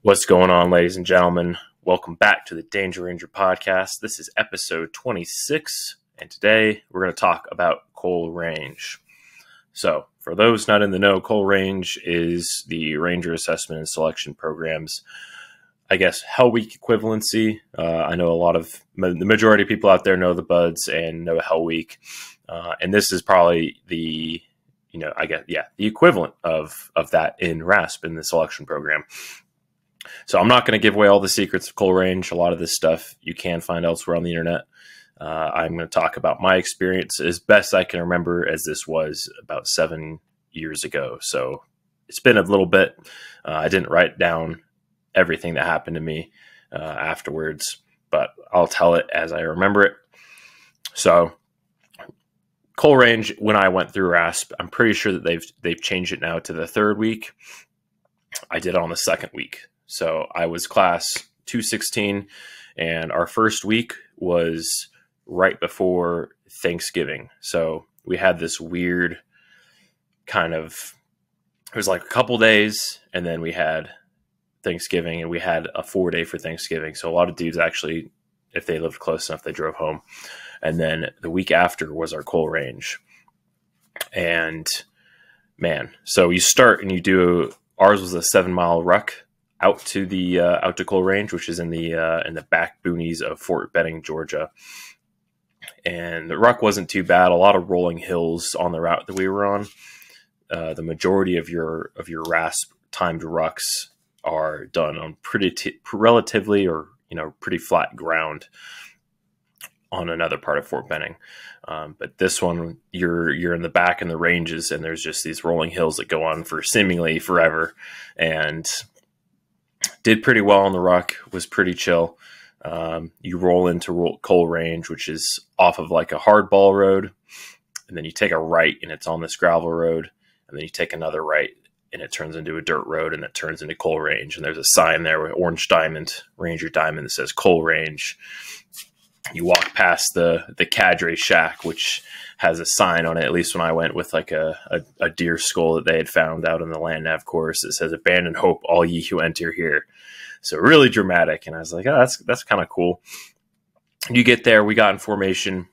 What's going on, ladies and gentlemen? Welcome back to the Danger Ranger podcast. This is episode 26, and today we're going to talk about Coal Range. So, for those not in the know, Coal Range is the Ranger Assessment and Selection Program's, I guess, Hell Week equivalency. I know the majority of people out there know the Buds and know Hell Week, and this is probably the equivalent of that in RASP in the selection program. So I'm not going to give away all the secrets of Coal Range. A lot of this stuff you can find elsewhere on the internet. I'm going to talk about my experience as best I can remember, as this was about 7 years ago. So it's been a little bit. I didn't write down everything that happened to me afterwards, but I'll tell it as I remember it. So Coal Range, when I went through RASP, I'm pretty sure that they've changed it now to the third week. I did it on the second week. So I was class 216, and our first week was right before Thanksgiving. So we had this weird it was like a couple days, and then we had Thanksgiving, and we had a 4-day for Thanksgiving. So a lot of dudes actually, if they lived close enough, they drove home. And then the week after was our Coal Range. And man, so you start and you do, ours was a 7-mile ruck out to Coal Range, which is in the back boonies of Fort Benning, Georgia. And the ruck wasn't too bad. A lot of rolling hills on the route that we were on. The majority of your RASP timed rucks are done on relatively pretty flat ground on another part of Fort Benning. But this one, you're in the back in the ranges, and there's just these rolling hills that go on for seemingly forever. And did pretty well on the ruck, was pretty chill. You roll into Coal Range, which is off of like a hardball road, and then you take a right and it's on this gravel road, and then you take another right and it turns into a dirt road, and it turns into Coal Range. And there's a sign there with orange diamond, Ranger diamond, that says Coal Range. You walk past the cadre shack, which has a sign on it, at least when I went, with like a deer skull that they had found out in the land nav course. It says, "Abandon hope, all ye who enter here." So really dramatic. And I was like, oh, that's kind of cool. You get there, we got in formation,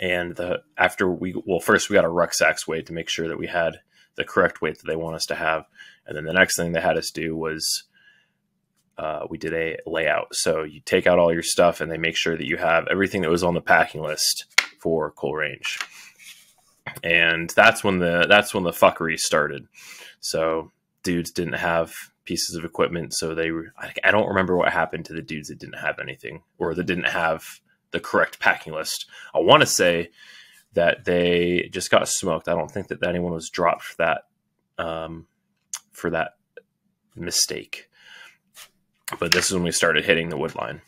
and first we got our rucksacks weighed to make sure that we had the correct weight that they want us to have. And then the next thing they had us do was we did a layout. So you take out all your stuff, and they make sure that you have everything that was on the packing list for Coal Range. And that's when the fuckery started. So dudes didn't have pieces of equipment. So I don't remember what happened to the dudes that didn't have anything, or that didn't have the correct packing list. I want to say that they just got smoked. I don't think that anyone was dropped for that mistake. But this is when we started hitting the wood line.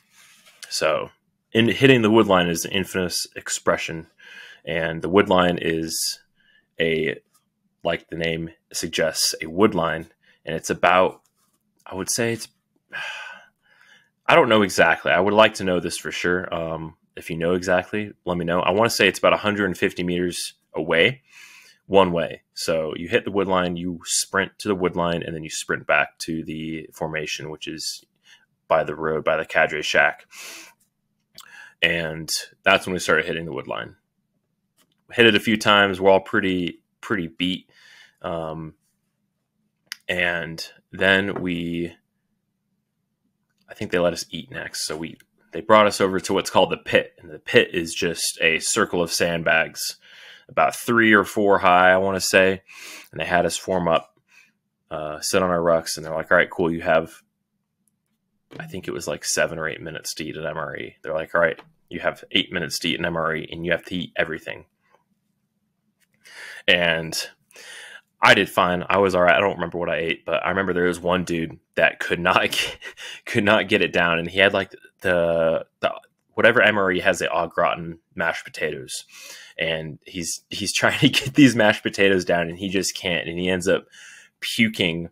So hitting the wood line is an infamous expression. And the wood line is like the name suggests, a wood line. And it's about, I would say I don't know exactly. I would like to know this for sure. If you know exactly, let me know. I want to say it's about 150 meters away, one way. So you hit the wood line, you sprint to the wood line, and then you sprint back to the formation, which is by the road, by the cadre shack. And that's when we started hitting the wood line. Hit it a few times. We're all pretty beat. And then I think they let us eat next. So they brought us over to what's called the pit. And the pit is just a circle of sandbags, about 3 or 4 high, I want to say. And they had us form up, sit on our rucks, and they're like, all right, cool. You have, I think it was like 7 or 8 minutes to eat an MRE. They're like, all right, you have 8 minutes to eat an MRE, and you have to eat everything. And I did fine. I was all right. I don't remember what I ate, but I remember there was one dude that could not get it down, and he had like the whatever MRE has the au gratin mashed potatoes, and he's trying to get these mashed potatoes down, and he just can't, and he ends up puking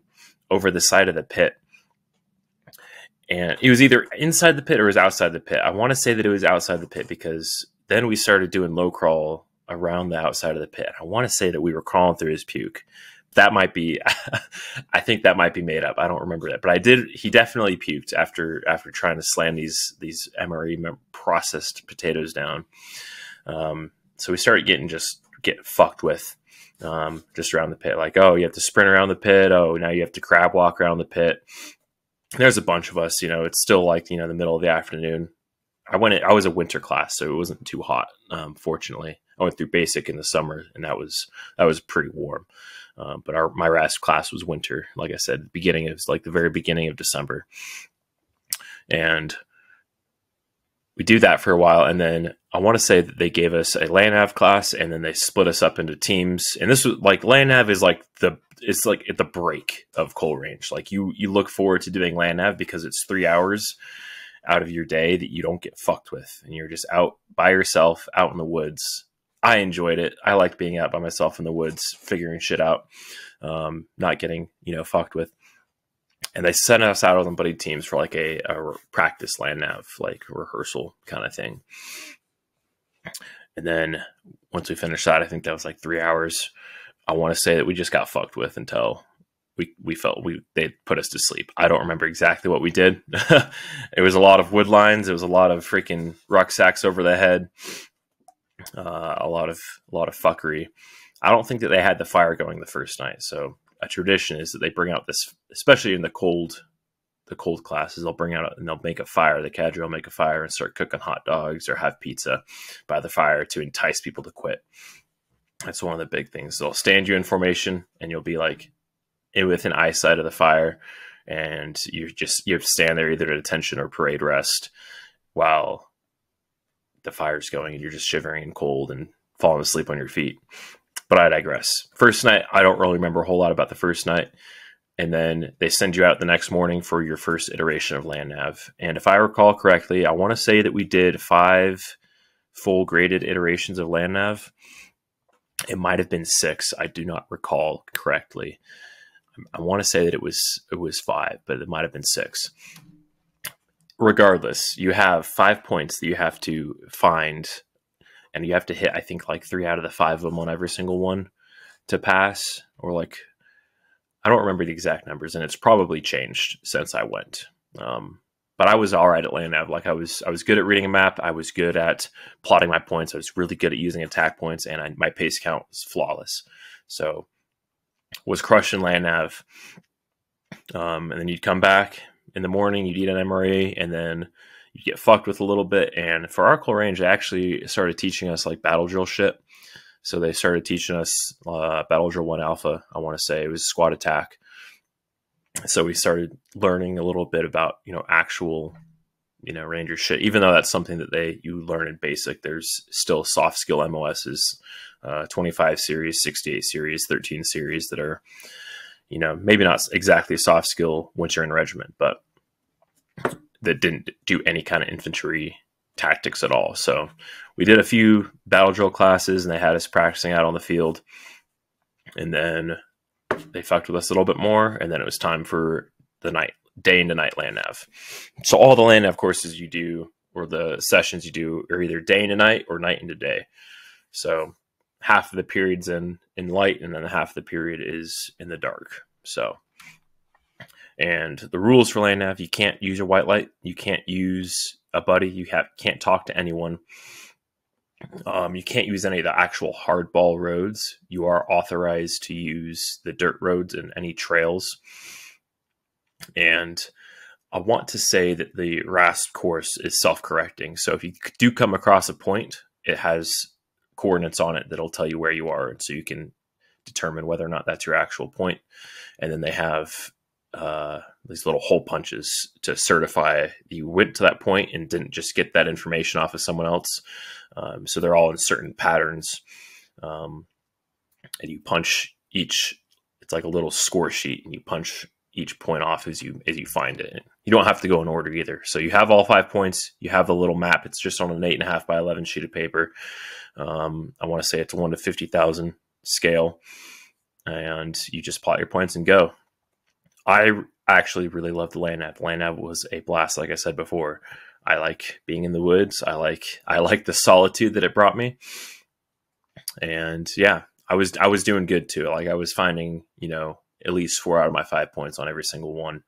over the side of the pit. And it was either inside the pit or it was outside the pit. I want to say that it was outside the pit, because then we started doing low crawl around the outside of the pit. I want to say that we were crawling through his puke, that might be, I think that might be made up. I don't remember that, but he definitely puked after trying to slam these MRE processed potatoes down. So we started getting fucked with, just around the pit. Like, oh, you have to sprint around the pit. Oh, now you have to crab walk around the pit. There's a bunch of us, it's still like, the middle of the afternoon. I was a winter class, so it wasn't too hot. Fortunately, I went through basic in the summer, and that was pretty warm. But my RASP class was winter. Like I said, it was like the very beginning of December. And we do that for a while. And then I want to say that they gave us a land nav class, and then they split us up into teams. And this was like, land nav is like it's like at the break of Coal Range. Like you look forward to doing land nav because it's 3 hours out of your day that you don't get fucked with, and you're just out by yourself out in the woods. I enjoyed it. I liked being out by myself in the woods, figuring shit out, not getting, fucked with. And they sent us out on buddy teams for like a practice land nav, like rehearsal kind of thing. And then once we finished that, I think that was like 3 hours. I want to say that we just got fucked with until they put us to sleep. I don't remember exactly what we did. It was a lot of wood lines. It was a lot of freaking rucksacks over the head. A lot of fuckery. I don't think that they had the fire going the first night. So a tradition is that they bring out this, especially in the cold classes, they'll bring out and they'll make a fire. The cadre will make a fire and start cooking hot dogs or have pizza by the fire to entice people to quit. That's one of the big things. They'll stand you in formation, and you'll be like within eyesight of the fire, and you have to stand there either at attention or parade rest while the fire's going, and you're just shivering and cold and falling asleep on your feet. But I digress. First night, I don't really remember a whole lot about the first night. And then they send you out the next morning for your first iteration of land nav. And if I recall correctly, I want to say that we did 5 full graded iterations of land nav. It might have been 6. I do not recall correctly. I want to say that it was 5, but it might have been 6. Regardless, you have 5 points that you have to find, and you have to hit, I think, like 3 out of the 5 of them on every single one to pass, or like, I don't remember the exact numbers, and it's probably changed since I went. But I was all right at land nav. Like I was good at reading a map. I was good at plotting my points. I was really good at using attack points, and my pace count was flawless. So was crushing land nav. And then you'd come back in the morning, you'd eat an MRE, and then you get fucked with a little bit. And for our Coal Range, they actually started teaching us like battle drill shit. So they started teaching us battle drill 1 alpha. I want to say it was squad attack. So we started learning a little bit about, actual, Ranger shit, even though that's something that you learn in basic. There's still soft skill MOSs, 25 series, 68 series, 13 series that are, maybe not exactly soft skill once you're in regiment, but that didn't do any kind of infantry tactics at all. So we did a few battle drill classes, and they had us practicing out on the field, and then they fucked with us a little bit more, and then it was time for the day into night land nav. So all the land nav courses you do, or the sessions you do, are either day into night or night into day. So half of the period's in light, and then half of the period is in the dark. So, and the rules for land nav: you can't use your white light, you can't use a buddy, you can't talk to anyone. You can't use any of the actual hardball roads. You are authorized to use the dirt roads and any trails. And I want to say that the RASP course is self-correcting. So if you do come across a point, it has coordinates on it that'll tell you where you are. And so you can determine whether or not that's your actual point. And then they have these little hole punches to certify you went to that point and didn't just get that information off of someone else. So they're all in certain patterns, and you punch each. It's like a little score sheet, and you punch each point off as you find it. You don't have to go in order either. So you have all 5 points. You have the little map. It's just on an 8.5 by 11 sheet of paper. I want to say it's a 1 to 50,000 scale, and you just plot your points and go. I actually really loved the land nav. Land nav was a blast, like I said before. I like being in the woods. I like the solitude that it brought me. And yeah, I was doing good too. Like I was finding, at least 4 out of my 5 points on every single one.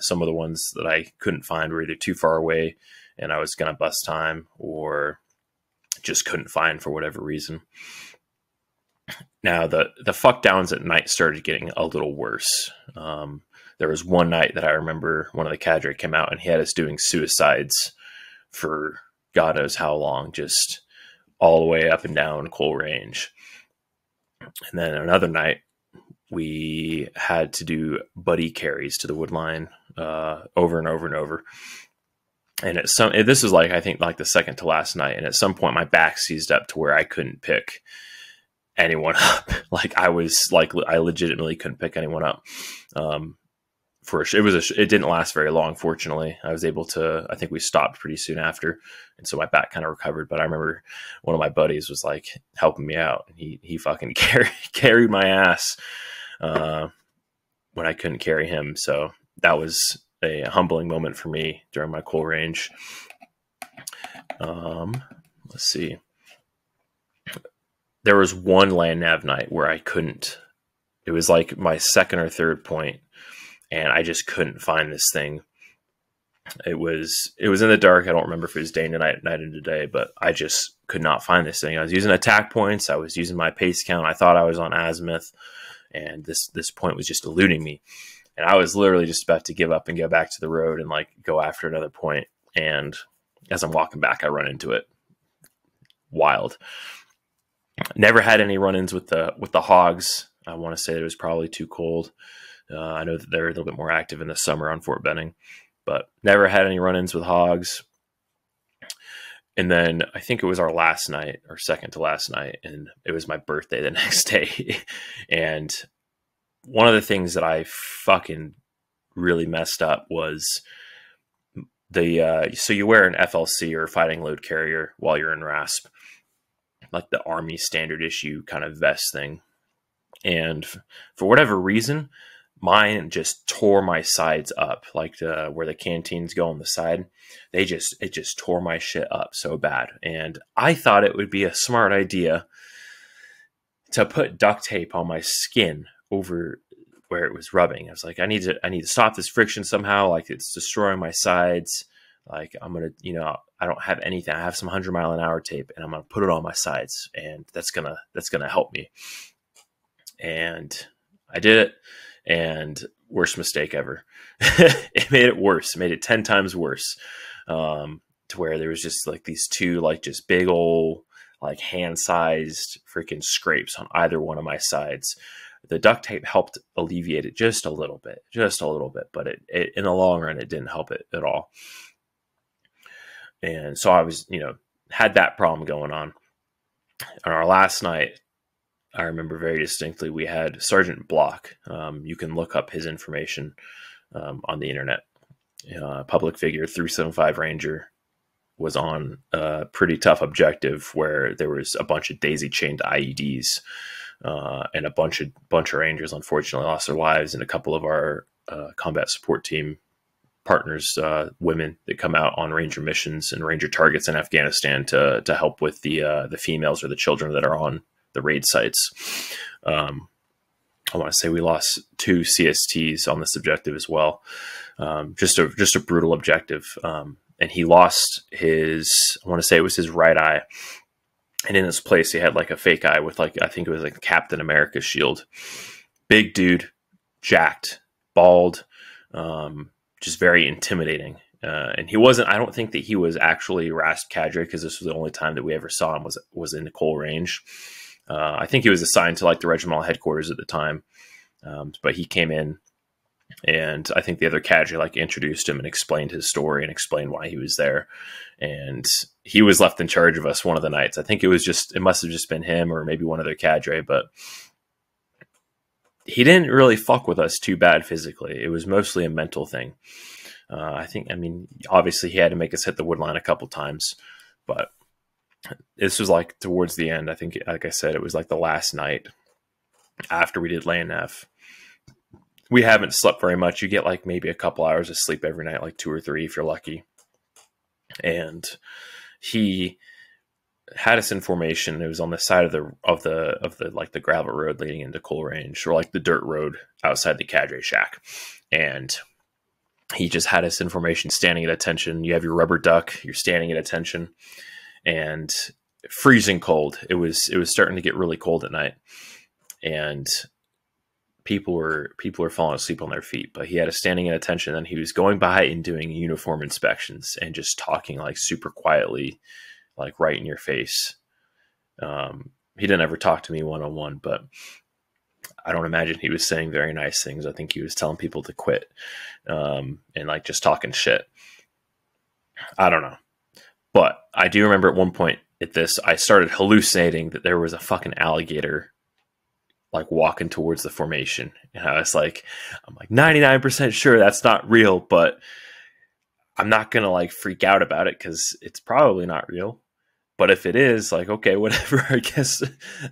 Some of the ones that I couldn't find were either too far away and I was going to bust time, or just couldn't find for whatever reason. Now the fuck downs at night started getting a little worse. There was one night that I remember one of the cadre came out and he had us doing suicides for God knows how long, just all the way up and down Coal Range. And then another night we had to do buddy carries to the wood line over and over and over. And this was like, I think like the second to last night. And at some point my back seized up to where I couldn't pick anyone up. Like I legitimately couldn't pick anyone up. It didn't last very long. Fortunately, I was able to, I think we stopped pretty soon after. And so my back kind of recovered, but I remember one of my buddies was like helping me out, and he fucking carried my ass, when I couldn't carry him. So that was a humbling moment for me during my Coal Range. Let's see. There was one land nav night where I couldn't, it was like my second or third point, and I just couldn't find this thing. It was in the dark. I don't remember if it was day and night into day, but I just could not find this thing. I was using attack points. I was using my pace count. I thought I was on azimuth, and this point was just eluding me. And I was literally just about to give up and go back to the road and like go after another point. And as I'm walking back, I run into it. Wild. Never had any run-ins with the hogs. I want to say it was probably too cold. I know that they're a little bit more active in the summer on Fort Benning, but never had any run-ins with hogs. And then I think it was our last night or second to last night, and it was my birthday the next day. And one of the things that I fucking really messed up was so you wear an FLC or fighting load carrier while you're in RASP, like the Army standard issue kind of vest thing. And for whatever reason, mine just tore my sides up, like where the canteens go on the side. It just tore my shit up so bad. And I thought it would be a smart idea to put duct tape on my skin over where it was rubbing. I was like, I need to stop this friction somehow. Like it's destroying my sides. Like I'm going to, I don't have anything. I have some 100-mile-an-hour tape, and I'm going to put it on my sides, and that's going to help me. And I did it, and worst mistake ever. It made it worse. It made it 10 times worse. To where there was just like these two, like just big old, like hand-sized freaking scrapes on either one of my sides. The duct tape helped alleviate it just a little bit, but it in the long run, it didn't help it at all. And so I was, had that problem going on. On our last night, I remember very distinctly, we had Sergeant Block. You can look up his information on the internet. Public figure, 375 Ranger, was on a pretty tough objective where there was a bunch of daisy-chained IEDs, and a bunch of Rangers unfortunately lost their lives, and a couple of our combat support team partners, women that come out on Ranger missions and Ranger targets in Afghanistan to help with the females or the children that are on the raid sites. I want to say we lost 2 CSTs on this objective as well. Just a brutal objective. And he lost his, I want to say it was his right eye. And in his place, he had like a fake eye with like, I think it was like Captain America shield. Big dude, jacked, bald, just very intimidating. And he wasn't, I don't think that he was actually RASP cadre, because this was the only time that we ever saw him was in the Coal Range. I think he was assigned to like the regimental headquarters at the time. But he came in, and I think the other cadre like introduced him and explained his story and explained why he was there. And he was left in charge of us one of the nights. I think it must have just been him or maybe one other cadre, but he didn't really fuck with us too bad physically. It was mostly a mental thing. Obviously he had to make us hit the wood line a couple times, but this was like towards the end. I think, like I said, it was like the last night after we did land nav. We haven't slept very much. You get like maybe a couple hours of sleep every night, like 2 or 3 if you're lucky. And he had us in formation. It was on the side of the like the gravel road leading into Coal Range, or like the dirt road outside the cadre shack. And he just had us in formation, standing at attention. You have your rubber duck, you're standing at attention, and freezing cold. It was starting to get really cold at night, and people were falling asleep on their feet. But he had us standing at attention, and he was going by and doing uniform inspections and just talking like super quietly, like right in your face. He didn't ever talk to me one-on-one, but I don't imagine he was saying very nice things. I think he was telling people to quit, and like just talking shit. I don't know. But I do remember at one point at this, I started hallucinating that there was a fucking alligator like walking towards the formation. And I was like, I'm like 99% sure that's not real, but I'm not going to like freak out about it because it's probably not real. But if it is, like, okay, whatever, I guess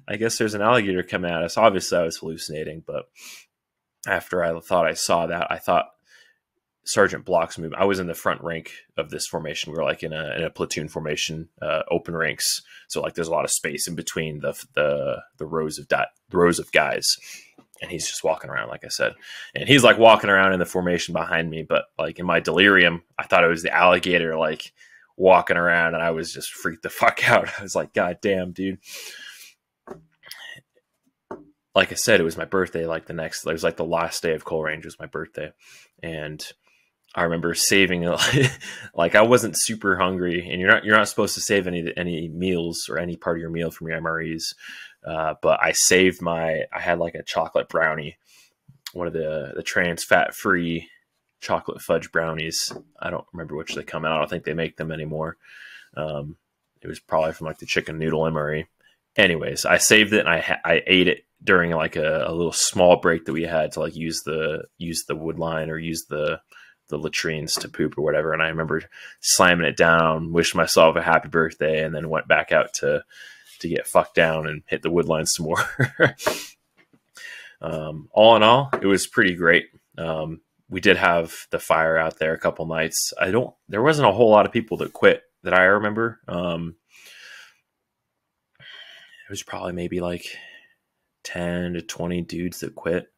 there's an alligator coming at us. Obviously I was hallucinating, but after I thought I saw that, I thought Sergeant Block's movement. I was in the front rank of this formation. We were like in a platoon formation, open ranks. So like there's a lot of space in between the rows of guys. And he's just walking around, like I said. And he's like walking around in the formation behind me. But like in my delirium, I thought it was the alligator like walking around, and I was just freaked the fuck out. I was like, God damn, dude. Like I said, it was my birthday. Like it was like the last day of Coal Range was my birthday. And I remember saving like I wasn't super hungry, and you're not supposed to save any meals or any part of your meal from your MREs. But I saved I had like a chocolate brownie, one of the trans fat free chocolate fudge brownies. I don't remember which they come out. I don't think they make them anymore. It was probably from like the chicken noodle MRE. Anyways, I saved it, and I ate it during like a little small break that we had to like use the wood line or use the latrines to poop or whatever. And I remember slamming it down, wished myself a happy birthday, and then went back out to get fucked down and hit the wood line some more. All in all, it was pretty great. We did have the fire out there a couple nights. There wasn't a whole lot of people that quit that I remember. It was probably maybe like 10 to 20 dudes that quit.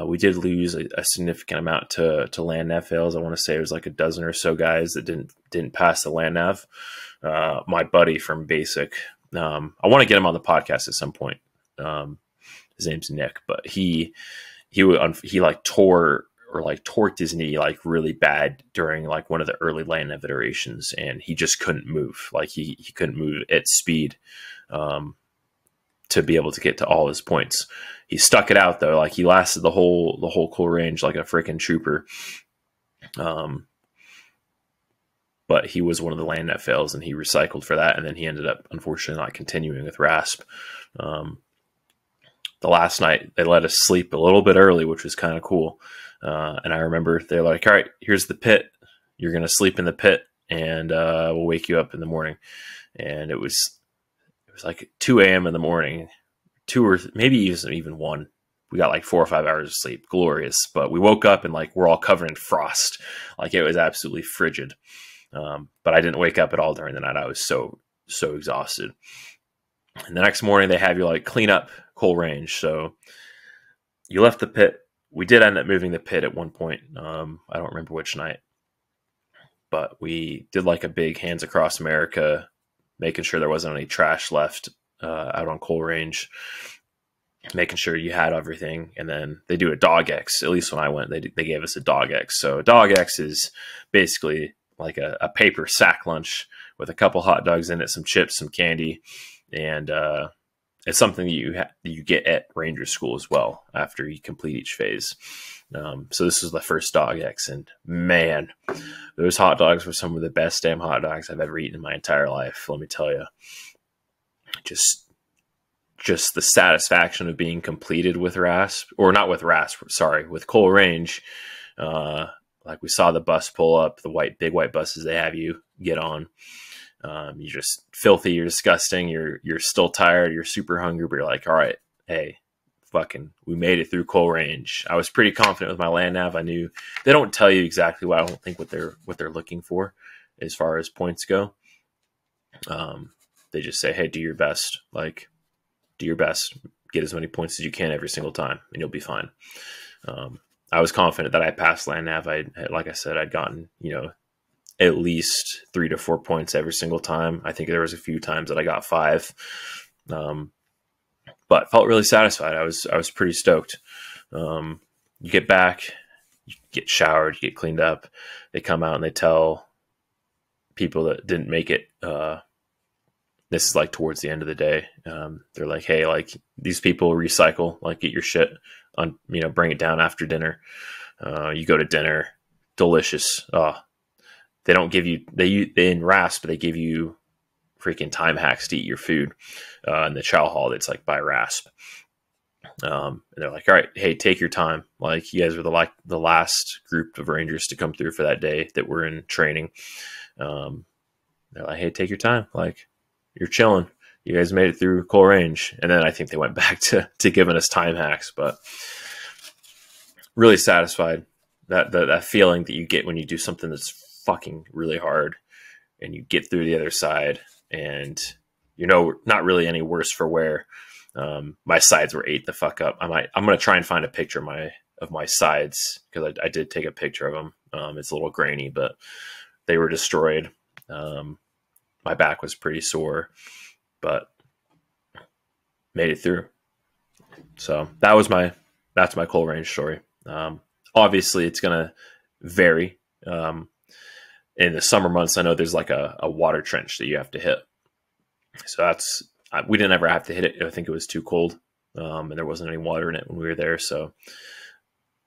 We did lose a significant amount to land nav fails. I want to say it was like a dozen or so guys that didn't pass the land nav. My buddy from Basic, I want to get him on the podcast at some point. His name's Nick, but he like torqued his knee like really bad during like one of the early land nav iterations, and he just couldn't move. Like he couldn't move at speed to be able to get to all his points. He stuck it out though. Like he lasted the whole Coal Range like a freaking trooper. But he was one of the land net fails, and he recycled for that. And then he ended up unfortunately not continuing with RASP. The last night they let us sleep a little bit early, which was kind of cool. And I remember they're like, all right, here's the pit. You're going to sleep in the pit, and we'll wake you up in the morning. And it was like 2 a.m. in the morning, 2 or maybe even 1. We got like 4 or 5 hours of sleep. Glorious. But we woke up and like we're all covered in frost. Like it was absolutely frigid. But I didn't wake up at all during the night. I was so exhausted. And the next morning they have you like clean up Coal Range. So you left the pit. We did end up moving the pit at one point. I don't remember which night. But we did like a big Hands Across America, making sure there wasn't any trash left out on Coal Range, making sure you had everything. And then they do a dog X. At least when I went, they gave us a dog X. So a dog X is basically like a paper sack lunch with a couple hot dogs in it, some chips, some candy. And it's something that you get at Ranger School as well after you complete each phase. So this was the first dog X, and man, those hot dogs were some of the best damn hot dogs I've ever eaten in my entire life. Let me tell you, just the satisfaction of being completed with RASP, or not with RASP, sorry, with Coal Range. Like we saw the bus pull up, the big white buses they have you get on. You're just filthy, you're disgusting, you're still tired, you're super hungry, but you're like, all right, hey, fucking, we made it through Coal Range. I was pretty confident with my land nav. I knew they don't tell you exactly what I don't think what they're looking for as far as points go. They just say, hey, do your best. Like, do your best. Get as many points as you can every single time, and you'll be fine. I was confident that I passed land nav. Like I said, I'd gotten, at least 3 to 4 points every single time. I think there was a few times that I got 5, but felt really satisfied. I was pretty stoked. You get back, you get showered, you get cleaned up. They come out and they tell people that didn't make it. This is like towards the end of the day. They're like, hey, like these people recycle, like get your shit on, bring it down after dinner. You go to dinner, delicious. They don't give you, they in RASP, they give you freaking time hacks to eat your food in the chow hall. That's like by RASP. And they're like, all right, hey, take your time. Like you guys are the last group of Rangers to come through for that day that were in training. They're like, hey, take your time. Like you're chilling. You guys made it through Coal Range. And then I think they went back to giving us time hacks, but really satisfied that feeling that you get when you do something that's fucking really hard and you get through the other side and not really any worse for wear. My sides were ate the fuck up. I'm going to try and find a picture of my sides because I did take a picture of them. It's a little grainy, but they were destroyed. My back was pretty sore, but made it through. So that's my Coal Range story. Obviously it's going to vary. In the summer months, I know there's like a water trench that you have to hit. So we didn't ever have to hit it. I think it was too cold. And there wasn't any water in it when we were there. So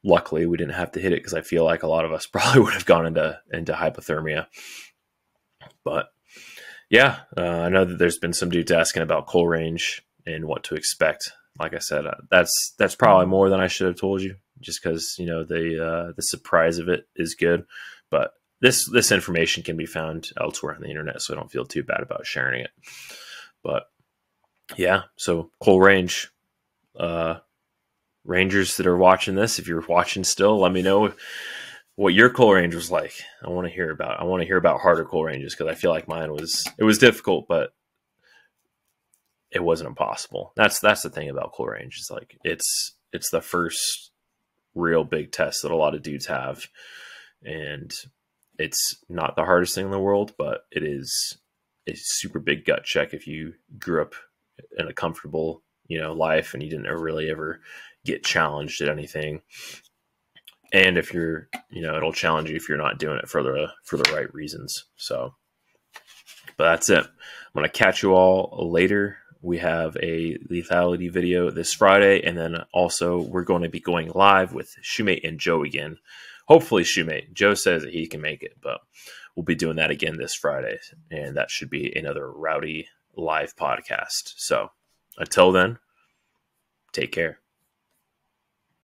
luckily we didn't have to hit it because I feel like a lot of us probably would have gone into hypothermia. But yeah, I know that there's been some dudes asking about Coal Range and what to expect. Like I said, that's probably more than I should have told you just because, the surprise of it is good. But this information can be found elsewhere on the internet, so I don't feel too bad about sharing it. But yeah, so Coal Range, Rangers that are watching this, if you're watching still, let me know what your Coal Range was like. I want to hear about harder Coal Ranges because I feel like mine was difficult, but it wasn't impossible. That's the thing about Coal Range. It's like it's the first real big test that a lot of dudes have, and it's not the hardest thing in the world, but it is a super big gut check if you grew up in a comfortable, life and you didn't really ever get challenged at anything. And if you're, it'll challenge you if you're not doing it for the right reasons. So, but that's it. I'm going to catch you all later. We have a lethality video this Friday, and then also we're going to be going live with Shoemate and Joe again. Hopefully Shoemate. Joe says that he can make it, but we'll be doing that again this Friday, and that should be another rowdy live podcast. So until then, take care.